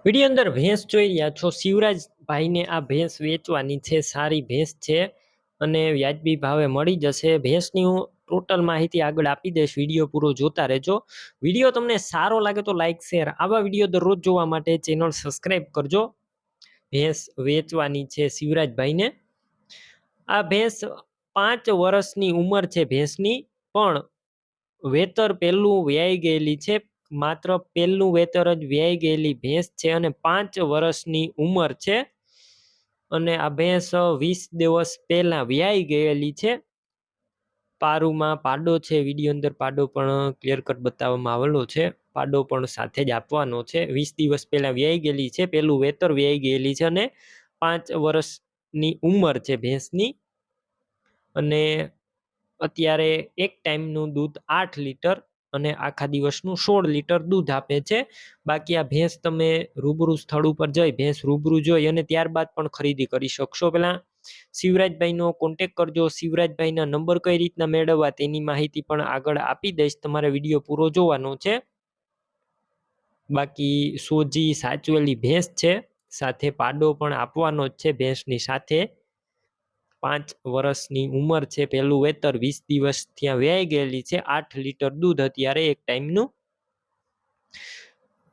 Video અંદર ભેંસ જોઈ રહ્યા છો. શિવરાજભાઈને આ ભેંસ વેચવાની છે. સારી ભેંસ છે અને વ્યાજબી ભાવે મળી જશે. ભેંસની હું ટોટલ માહિતી આગળ આપી દઈશ. વિડીયો પૂરો જોતા રહેજો. વિડીયો તમને સારો લાગે તો લાઈક શેર, આવા વિડીયો દરરોજ જોવા માટે ચેનલ સબસ્ક્રાઈબ કરજો. ભેંસ વેચવાની છે શિવરાજભાઈને. આ ભેંસ 5 વર્ષની ઉંમર છે ભેંસની, પણ વેતર પહેલું વ્યાઈ ગયેલી છે. માત્ર પહેલું વેતર જ વ્યાઈ ગયેલી ભેંસ છે અને 5 વર્ષની ઉંમર છે. અને આ ભેંસ 20 દિવસ પહેલા વ્યાઈ ગયેલી છે. પારુમાં પાડો છે. વિડીયો અંદર પાડો પણ ક્લિયર કટ બતાવવામાં આવેલો છે. પાડો પણ સાથે જ આપવાનો છે. 20 દિવસ પહેલા વ્યાઈ ગયેલી છે. પહેલું વેતર વ્યાઈ ગયેલી છે અને 5 વર્ષની ઉંમર છે ભેંસની. અને અત્યારે એક ટાઈમનું દૂધ 8 લીટર અને આખા દિવસનું 16 લીટર દૂધ આપે છે. બાકી આ ભેંસ તમે રૂબરૂ સ્થળ ઉપર જઈ ભેંસ રૂબરૂ જોઈ અને ત્યારબાદ પણ ખરીદી કરી શકશો. પહેલા શિવરાજભાઈનો કોન્ટેક કરજો. શિવરાજભાઈના નંબર કઈ રીતના મેળવવા તેની માહિતી પણ આગળ આપી દઈશ. તમારે વિડીયો પૂરો જોવાનો છે. બાકી સોજી સાચવેલી ભેંસ છે, સાથે પાડો પણ આપવાનો જ છે ભેંસની સાથે. 5 વર્ષની ઉંમર છે. પહેલું વેતર 20 દિવસ ત્યાં વ્યાઈ ગયેલી છે. 8 લીટર દૂધ અત્યારે એક ટાઈમનું.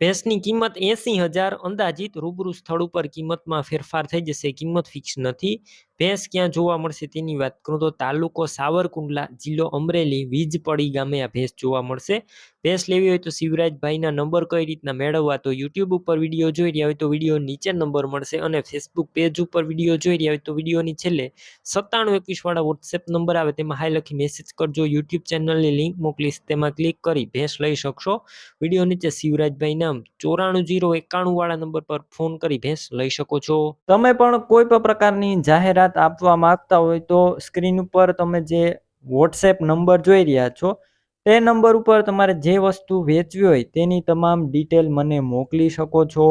ભેંસની કિંમત 80,000 અંદાજિત. રૂબરૂ સ્થળ ઉપર કિંમતમાં ફેરફાર થઈ જશે. કિંમત ફિક્સ નથી. ભેંસ ક્યાં જોવા મળશે તેની વાત કરું તો તાલુકો સાવરકુંડલા, જિલ્લો અમરેલી, વીજપડી ગામે આ ભેંસ જોવા મળશે. ભેંસ લેવી હોય તો શિવરાજભાઈના નંબર કઈ રીતના મેળવવા, તો યુટ્યુબ ઉપર વિડીયો જોઈ રહ્યા હોય તો વિડીયો નીચે નંબર મળશે અને ફેસબુક પેજ ઉપર વિડીયો જોઈ રહ્યા હોય તો વિડીયોની છેલ્લે 9721 વાળા વોટ્સએપ નંબર આવે તેમાં હાઈ લખી મેસેજ કરજો. યુટ્યુબ ચેનલની લિંક મોકલીશ, તેમાં ક્લિક કરી ભેંસ લઈ શકશો. વિડીયો નીચે શિવરાજભાઈ નામ 940191 વાળા નંબર પર ફોન કરી ભેંસ લઈ શકો છો. તમે પણ કોઈ પણ પ્રકારની જાહેરાત આપવા માંગતા હોય તો સ્ક્રીન ઉપર તમે જે વોટ્સએપ નંબર જોઈ રહ્યા છો તે નંબર ઉપર તમારે જે વસ્તુ વેચવી હોય તેની તમામ ડિટેલ મને મોકલી શકો છો.